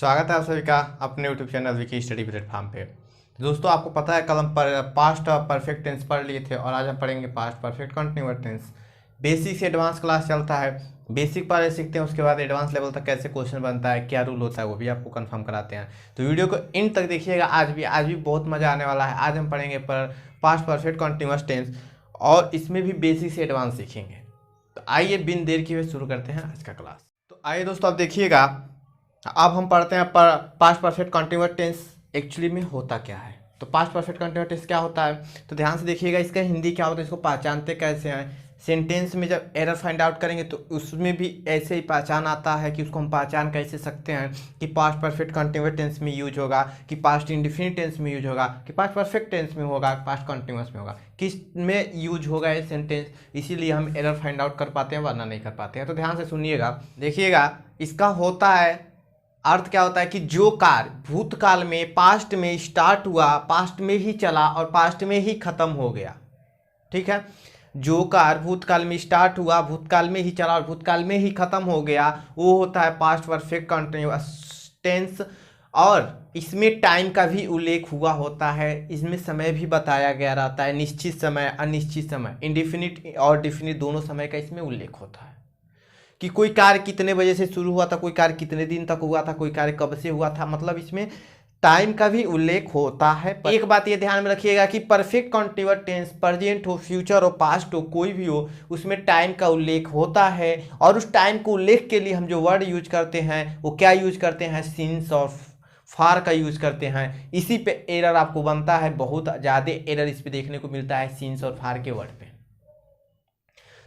स्वागत है आप सभी का अपने YouTube channel Vicky study platform पे। दोस्तों, आपको पता है कल हम पास्ट परफेक्ट टेंस पढ़ लिए थे और आज हम पढ़ेंगे past perfect continuous tense. Basic से एडवांस क्लास चलता है। बेसिक पहले सीखते हैं, उसके बाद एडवांस लेवल तक कैसे क्वेश्चन बनता है, क्या रूल होता है, वो भी आपको कंफर्म कराते हैं। तो वीडियो को इन तक देखिएगा। आज भी बहुत मज़ा आने वाला है। आज हम पढ़ेंगे पास्ट परफेक्ट कंटिन्यूअस टेंस और इसमें भी बेसिक से एडवांस सीखेंगे। तो आइए बिन देर किए शुरू करते हैं आज का क्लास। तो आइए दोस्तों, आप देखिएगा। अब हम पढ़ते हैं past perfect continuous tense actually में होता क्या है। तो पास्ट परफेक्ट कंटिन्यूअस टेंस क्या होता है, तो ध्यान से देखिएगा। इसका हिंदी क्या होता है, इसको पहचानते कैसे हैं। सेंटेंस में जब एरर फाइंड आउट करेंगे तो उसमें भी ऐसे ही पहचान आता है कि उसको हम पहचान कैसे सकते हैं कि पास्ट परफेक्ट कंटिन्यूअस टेंस में यूज होगा, कि पास्ट इंडेफिनिट टेंस में यूज होगा, कि पास्ट परफेक्ट टेंस में होगा, पास्ट कंटिन्यूअस में होगा, किस में यूज होगा ये सेंटेंस। इसीलिए हम एरर फाइंड आउट कर पाते हैं, वरना नहीं कर पाते हैं। तो ध्यान से सुनिएगा, देखिएगा। इसका होता है अर्थ क्या होता है कि जो कार्य भूतकाल में पास्ट में स्टार्ट हुआ, पास्ट में ही चला और पास्ट में ही खत्म हो गया। ठीक है, जो कार्य भूतकाल में स्टार्ट हुआ, भूतकाल में ही चला और भूतकाल में ही खत्म हो गया, वो होता है पास्ट परफेक्ट कंटिन्यूअस टेंस। और इसमें टाइम का भी उल्लेख हुआ होता है, इसमें समय भी बताया गया रहता है, निश्चित समय, अनिश्चित समय, इंडेफिनिट और डिफिनिट दोनों समय का इसमें उल्लेख होता है कि कोई कार्य कितने बजे से शुरू हुआ था, कोई कार्य कितने दिन तक हुआ था, कोई कार्य कब से हुआ था। मतलब इसमें टाइम का भी उल्लेख होता है। एक बात ये ध्यान में रखिएगा कि परफेक्ट कंटिन्यूअस टेंस प्रेजेंट हो, फ्यूचर हो, पास्ट हो, कोई भी हो, उसमें टाइम का उल्लेख होता है। और उस टाइम को उल्लेख के लिए हम जो वर्ड यूज करते हैं वो क्या यूज करते हैं, सिंस और फार का यूज करते हैं। इसी पे एरर आपको बनता है, बहुत ज़्यादा एरर इस पे देखने को मिलता है सिंस और फार के वर्ड पे।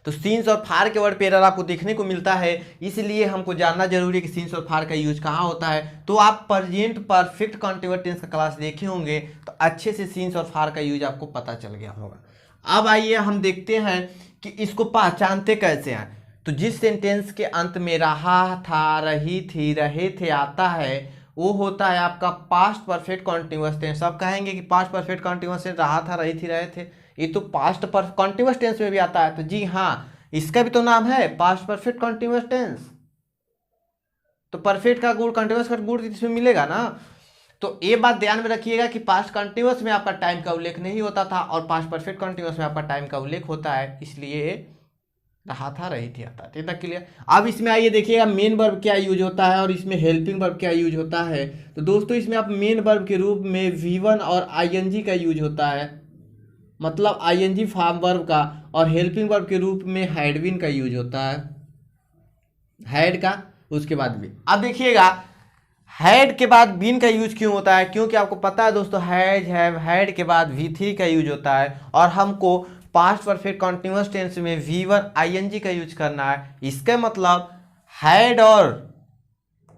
तो सीन्स और फार के वर्ड पे एरर आपको देखने को मिलता है, इसलिए हमको जानना जरूरी है कि सीन्स और फार का यूज कहाँ होता है। तो आप प्रेजेंट परफेक्ट कंटिन्यूअस टेंस का क्लास देखे होंगे तो अच्छे से सीन्स और फार का यूज आपको पता चल गया होगा। अब आइए हम देखते हैं कि इसको पहचानते कैसे हैं। तो जिस सेंटेंस के अंत में रहा था, रही थी, रहे थे आता है, वो होता है आपका पास्ट परफेक्ट कंटिन्यूअस टेंस। आप कहेंगे कि पास्ट परफेक्ट कंटिन्यूअस टेंस रहा था, रही थी, रहे थे, ये तो पास्ट पर कंटिन्यूअस टेंस में भी आता है। तो जी हाँ, इसका भी तो नाम है पास्ट परफेक्ट कंटिन्यूअस टेंस। तो परफेक्ट का गुण, कंटिन्यूअस का गुण इसमें मिलेगा ना। तो ये बात ध्यान में रखिएगा कि पास्ट कंटिन्यूअस में आपका टाइम का उल्लेख नहीं होता था और पास्ट परफेक्ट कंटिन्यूअस में आपका टाइम का उल्लेख होता है, इसलिए रहा था, रही थी, आता है। तक क्लियर। अब इसमें आइए देखिएगा मेन वर्ब क्या यूज होता है और इसमें हेल्पिंग वर्ब क्या यूज होता है। तो दोस्तों, इसमें आप मेन वर्ब के रूप में V1 और ING का यूज होता है, मतलब ING फॉर्म वर्ब का। और हेल्पिंग वर्ब के रूप में हैड बीन का यूज होता है, हैड का, उसके बाद बीन। अब देखिएगा हैड के बाद बीन का यूज क्यों होता है, क्योंकि आपको पता है दोस्तों, हैज, हैव, हैड के बाद V3 का यूज होता है और हमको पास्ट परफेक्ट कंटिन्यूअस टेंस में V1 ING का यूज करना है। इसका मतलब हैड और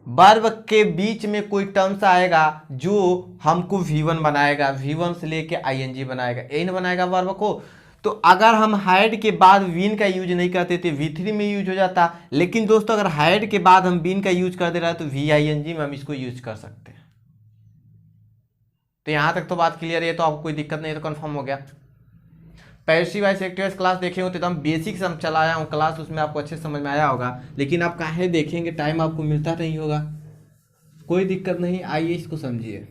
वर्ब के बीच में कोई टर्म्स आएगा जो हमको V1 बनाएगा, V1 से लेके ING बनाएगा, एन बनाएगा वर्ब को। तो अगर हम हैड के बाद बीन का यूज नहीं करते थे, V3 में यूज हो जाता। लेकिन दोस्तों, अगर हैड के बाद हम बीन का यूज कर दे रहे हैं तो VING में हम इसको यूज कर सकते हैं। तो यहां तक तो बात क्लियर है, तो आपको कोई दिक्कत नहीं है, तो कंफर्म हो गया। पैसिव वाइस एक्टिव क्लास देखे हो तो एकदम बेसिक से हम चलाया हूँ क्लास, उसमें आपको अच्छे समझ में आया होगा। लेकिन आप काहे देखेंगे, टाइम आपको मिलता नहीं होगा, कोई दिक्कत नहीं। आइए इसको समझिए।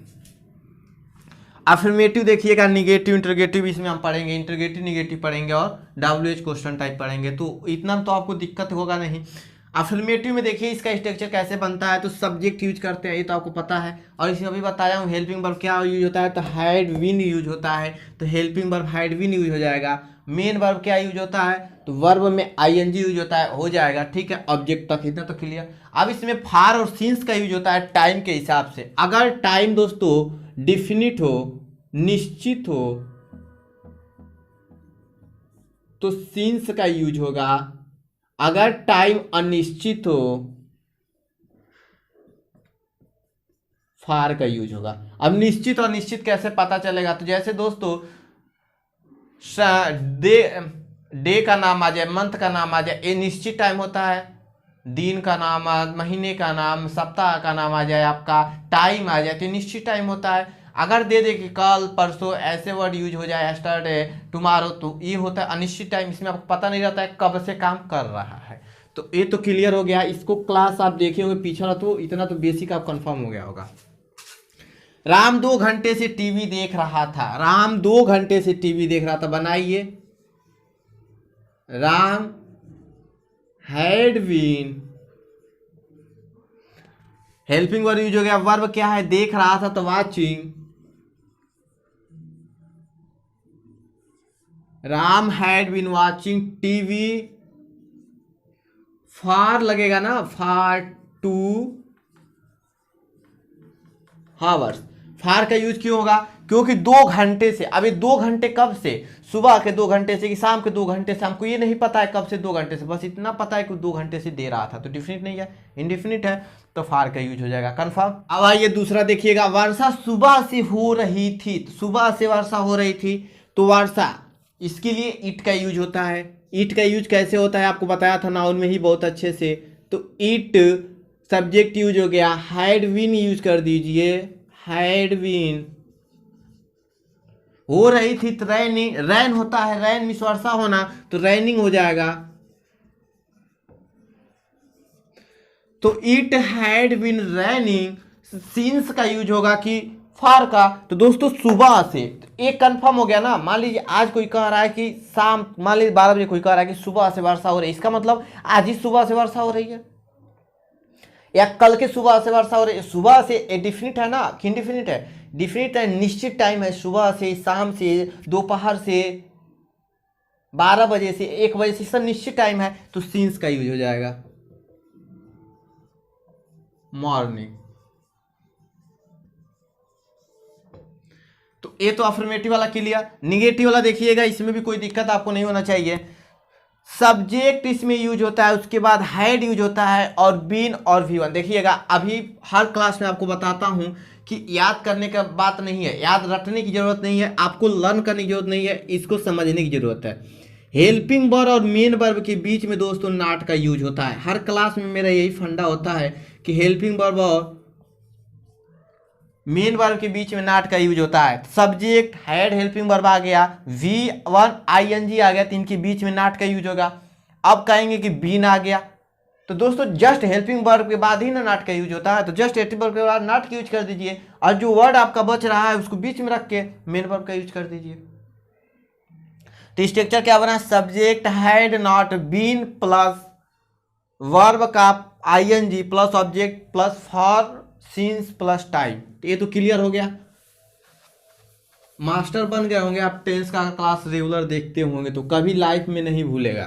अफर्मेटिव देखिएगा, निगेटिव, इंटरोगेटिव इसमें हम पढ़ेंगे, इंटरोगेटिव निगेटिव पढ़ेंगे और WH क्वेश्चन टाइप पढ़ेंगे। तो इतना तो आपको दिक्कत होगा नहीं। अफर्मेटिव में देखिए इसका स्ट्रक्चर कैसे बनता है। तो सब्जेक्ट यूज करते हैं, ये तो आपको पता है। और इसमें अभी बताया हूँ हेल्पिंग वर्ब क्या यूज होता है, तो हैड बीन यूज होता है। तो helping verb had been use हो जाएगा। मेन वर्ब क्या यूज होता है, तो वर्ब में ING यूज होता है, हो जाएगा। ठीक है, ऑब्जेक्ट तक इतना तो क्लियर। अब इसमें फार और सिंस का यूज होता है टाइम के हिसाब से। अगर टाइम दोस्तों डिफिनिट हो, निश्चित हो, तो सिंस का यूज होगा। अगर टाइम अनिश्चित हो, फार का यूज होगा। अब निश्चित और निश्चित कैसे पता चलेगा, तो जैसे दोस्तों डे का नाम आ जाए, मंथ का नाम आ जाए, ये निश्चित टाइम होता है। दिन का नाम, महीने का नाम, सप्ताह का नाम आ जाए, आपका टाइम आ जाए, तो निश्चित टाइम होता है। अगर दे दे कि कल, परसों, ऐसे वर्ड यूज हो जाए, यस्टरडे, टुमारो, तो ये होता है अनिश्चित टाइम। इसमें आपको पता नहीं रहता है कब से काम कर रहा है। तो ये तो क्लियर हो गया। इसको क्लास आप देखे होंगे पीछे वाला, तो इतना तो बेसिक आप कंफर्म हो गया होगा। राम 2 घंटे से टीवी देख रहा था, राम 2 घंटे से टीवी देख रहा था, बनाइए। Ram had been, helping verb use हो गया। वर्ब क्या है, देख रहा था, तो watching. Ram had been watching TV for लगेगा ना, फॉर 2 हावर्स। फार का यूज क्यों होगा, क्योंकि 2 घंटे से। अभी 2 घंटे कब से, सुबह के 2 घंटे से कि शाम के 2 घंटे से, हमको ये नहीं पता है कब से 2 घंटे से, बस इतना पता है कि 2 घंटे से दे रहा था। तो डिफिनिट नहीं है, इनडिफिनिट है, तो फार का यूज हो जाएगा कंफर्म। अब आइए दूसरा देखिएगा, वर्षा सुबह से हो रही थी, तो सुबह से वर्षा हो रही थी, तो वर्षा, इसके लिए इट का यूज होता है। इट का यूज कैसे होता है आपको बताया था नाउन में ही बहुत अच्छे से। तो इट सब्जेक्ट यूज हो गया, हैड बीन यूज कर दीजिए, हैड बीन। हो रही थी तो रैनिंग, रैन होता है, रैन मीन्स वर्षा होना, तो रैनिंग हो जाएगा। तो it had been raining, since का यूज होगा कि फार का। तो दोस्तों सुबह से, एक कंफर्म हो गया ना। मान लीजिए आज कोई कह रहा है कि शाम, मान लीजिए 12 बजे कोई कह रहा है कि सुबह से वर्षा हो रही है, इसका मतलब आज ही सुबह से वर्षा हो रही है, या कल के सुबह से वर्षा हो रही है। सुबह से डिफिनिट है ना कि इनडिफिनिट है, डिफिनिट है, निश्चित टाइम है, सुबह से, शाम से, दोपहर से, 12 बजे से, 1 बजे से, सब निश्चित टाइम है, तो सीन्स का यूज हो जाएगा, मॉर्निंग। तो ये तो अफर्मेटिव वाला क्लियर। निगेटिव वाला देखिएगा, इसमें भी कोई दिक्कत आपको नहीं होना चाहिए। सब्जेक्ट इसमें यूज होता है, उसके बाद हैड यूज होता है, और बीन और V1। देखिएगा अभी हर क्लास में आपको बताता हूं कि याद करने का बात नहीं है, याद रटने की जरूरत नहीं है, आपको लर्न करने की जरूरत नहीं है, इसको समझने की जरूरत है। हेल्पिंग वर्ब और मेन वर्ब के बीच में दोस्तों नॉट का यूज होता है। हर क्लास में मेरा यही फंडा होता है कि हेल्पिंग वर्ब और मेन वर्ब के बीच में नॉट का यूज होता है। सब्जेक्ट हैड हेल्पिंग वर्ब आ गया, V1 ING आ गया, तो इनके बीच में नॉट का यूज होगा। अब कहेंगे कि बीन आ गया, तो दोस्तों जस्ट हेल्पिंग वर्ब के बाद ही ना नॉट का यूज होता है, तो जस्ट हेल्पिंग वर्ब के बाद नॉट का यूज कर दीजिए, और जो वर्ड आपका बच रहा है उसको बीच में रख के मेन वर्ब का यूज कर दीजिए। तो स्ट्रक्चर क्या बना, subject had not been plus verb का ING plus object plus for since plus time. तो ये तो क्लियर हो गया, मास्टर बन गए होंगे आप, टेंस का क्लास रेगुलर देखते होंगे तो कभी लाइफ में नहीं भूलेगा।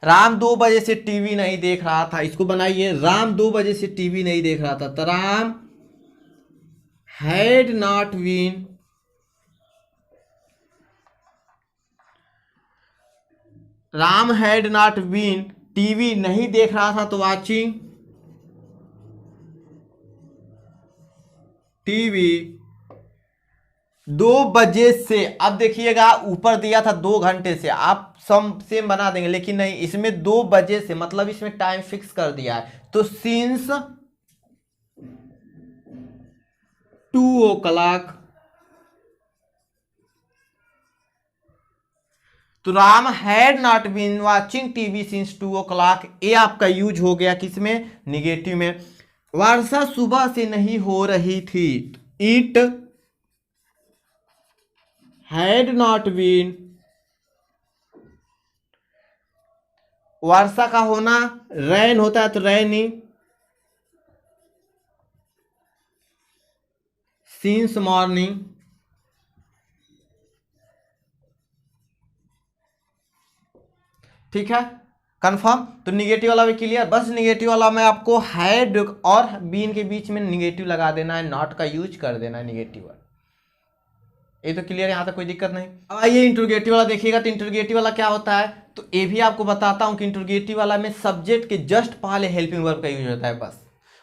राम 2 बजे से टीवी नहीं देख रहा था, इसको बनाइए, राम 2 बजे से टीवी नहीं देख रहा था, तो Ram had not been, Ram had not been TV नहीं देख रहा था, तो वाचिंग टीवी 2 बजे से। अब देखिएगा ऊपर दिया था 2 घंटे से, आप सम सेम बना देंगे, लेकिन नहीं, इसमें 2 बजे से मतलब इसमें टाइम फिक्स कर दिया है, तो सिंस 2 o'clock। तो Ram had not been watching TV since 2 o'clock, ये आपका यूज हो गया किसमें, निगेटिव में। वर्षा सुबह से नहीं हो रही थी, इट हैड नॉट बीन, वर्षा का होना रैन होता है, तो रैनिंग सिंस मॉर्निंग। ठीक है कंफर्म। तो निगेटिव वाला भी क्लियर, बस निगेटिव वाला में आपको हैड और बीन के बीच में निगेटिव लगा देना है, नॉट का यूज कर देना है निगेटिव वाला। ये तो क्लियर, यहाँ तक कोई दिक्कत नहीं। अब आइए इंट्रोगेटिव वाला देखिएगा, तो इंट्रोगेटिव वाला क्या होता है, तो ये भी आपको बताता हूँ कि इंट्रोगेटिव वाला में सब्जेक्ट के जस्ट पहले हेल्पिंग वर्ब का यूज होता है, बस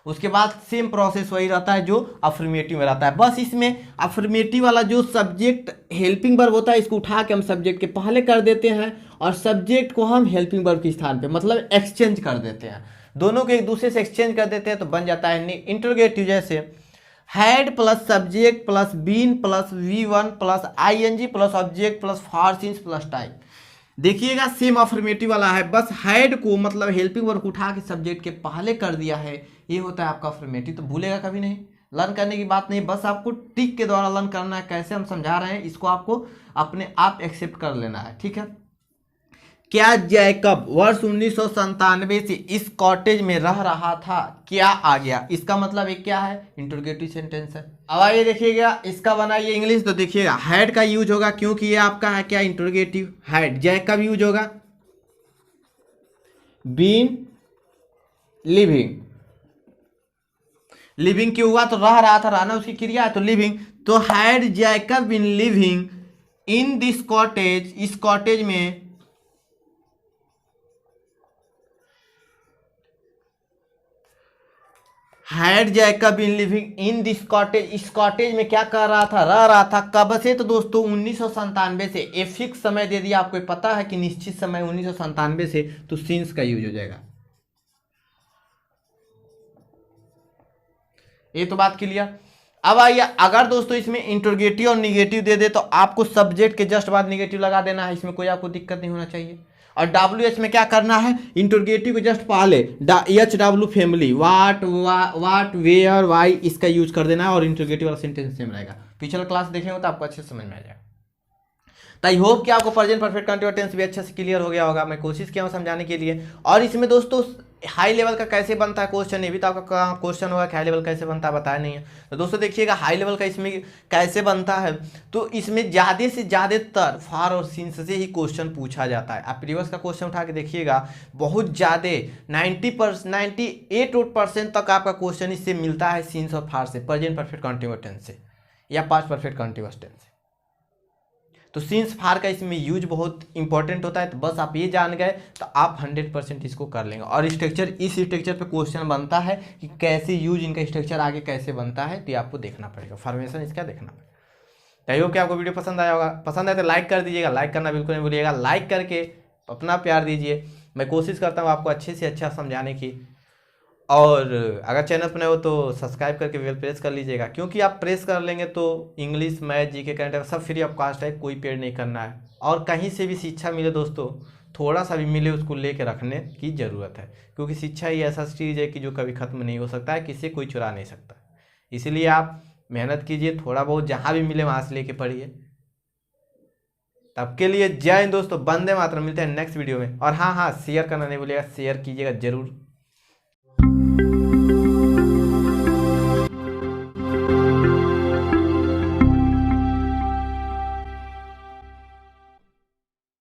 उसके बाद सेम प्रोसेस वही रहता है जो अफर्मेटिव में रहता है। बस इसमें अफर्मेटिव वाला जो सब्जेक्ट हेल्पिंग वर्ब होता है, इसको उठा के हम सब्जेक्ट के पहले कर देते हैं, और सब्जेक्ट को हम हेल्पिंग वर्ब के स्थान पे मतलब एक्सचेंज कर देते हैं, दोनों को एक दूसरे से एक्सचेंज कर देते हैं, तो बन जाता है इंट्रोगेटिव। जैसे had plus subject plus been plus V1 plus ING plus object plus for since plus time. देखिएगा सेम अफर्मेटिव वाला है, बस हैड को मतलब हेल्पिंग वर्ब उठा के सब्जेक्ट के पहले कर दिया है, ये होता है आपका अफर्मेटिव। तो भूलेगा कभी नहीं, लर्न करने की बात नहीं, बस आपको टिक के द्वारा लर्न करना है। कैसे हम समझा रहे हैं इसको आपको अपने आप एक्सेप्ट कर लेना है, ठीक है। क्या जैकब वर्ष 1997 से इस कॉटेज में रह रहा था, क्या आ गया, इसका मतलब एक क्या है, इंटरोगेटिव सेंटेंस है। अब आइए देखिएगा इसका बनाइए इंग्लिश। तो देखिएगा हैड का यूज होगा क्योंकि ये आपका है क्या, इंटरोगेटिव। हैड जैकब यूज होगा, बीन लिविंग, लिविंग क्यों हुआ, तो रह रहा था, रहना उसकी क्रिया है तो लिविंग। तो had Jacob been living in this cottage, इस कॉटेज में had Jacob been living in this cottage, इस कॉटेज में क्या कर रहा था, रह रहा था। कब से, तो दोस्तों 1997 से। ए फिक्स समय दे दिया, आपको पता है कि निश्चित समय 1997 से, तो सिंस का यूज हो जाएगा। ये तो बात क्लियर। अब आइए, अगर दोस्तों इसमें इंटरोगेटिव और निगेटिव दे दे तो आपको सब्जेक्ट के जस्ट बाद निगेटिव लगा देना है, इसमें कोई आपको दिक्कत नहीं होना चाहिए। और WH में क्या करना है, इंटरोगेटिव के जस्ट पहले HW family, what where why, इसका यूज कर देना है और इंटरोगेटिव वाला सेंटेंस सेम रहेगा। पिछला क्लास देखेंगे तो आपको अच्छे से समझ में आ जाएगा। तो आई होप कि आपको प्रेजेंट परफेक्ट कंटीन्यूअस टेंस भी अच्छे से क्लियर हो गया होगा। मैं कोशिश किया हूँ समझाने के लिए। और इसमें दोस्तों हाई लेवल का कैसे बनता है क्वेश्चन, ये भी तो आपका क्वेश्चन होगा कि हाई लेवल कैसे बनता है, बताया नहीं है। तो दोस्तों देखिएगा हाई लेवल का इसमें कैसे बनता है, तो इसमें ज़्यादा से ज़्यादातर फार और सिंस से ही क्वेश्चन पूछा जाता है। आप प्रीवियस का क्वेश्चन उठा के देखिएगा, बहुत ज़्यादा 98% तक आपका क्वेश्चन इससे मिलता है, सिंस और फार से, प्रेजेंट परफेक्ट कंटीन्यूअस टेंस से या पास्ट परफेक्ट कंटीन्यूअस टेंस से। तो सिंस फार का इसमें यूज बहुत इंपॉर्टेंट होता है। तो बस आप ये जान गए तो आप 100% इसको कर लेंगे। और स्ट्रक्चर, इस स्ट्रक्चर पे क्वेश्चन बनता है कि कैसे यूज, इनका स्ट्रक्चर आगे कैसे बनता है, तो ये आपको देखना पड़ेगा, फॉर्मेशन इसका देखना पड़ेगा। चाहिए कि आपको वीडियो पसंद आया होगा, पसंद आए तो लाइक कर दीजिएगा, लाइक करना बिल्कुल नहीं भूलिएगा, लाइक करके अपना प्यार दीजिए। मैं कोशिश करता हूँ आपको अच्छे से अच्छा समझाने की। और अगर चैनल पर नए हो तो सब्सक्राइब करके बेल प्रेस कर लीजिएगा, क्योंकि आप प्रेस कर लेंगे तो English, math, GK, current affair सब फ्री ऑफ कास्ट है, कोई पेड नहीं करना है। और कहीं से भी शिक्षा मिले दोस्तों, थोड़ा सा भी मिले, उसको लेके रखने की ज़रूरत है, क्योंकि शिक्षा ही ऐसा चीज़ है कि जो कभी ख़त्म नहीं हो सकता है, किसी कोई चुरा नहीं सकता। इसीलिए आप मेहनत कीजिए, थोड़ा बहुत जहाँ भी मिले वहाँ से लेके पढ़िए। तब के लिए जय हिंद दोस्तों, वंदे मातरम। मिलते हैं नेक्स्ट वीडियो में। और हाँ, शेयर करना नहीं भूलिएगा, शेयर कीजिएगा जरूर।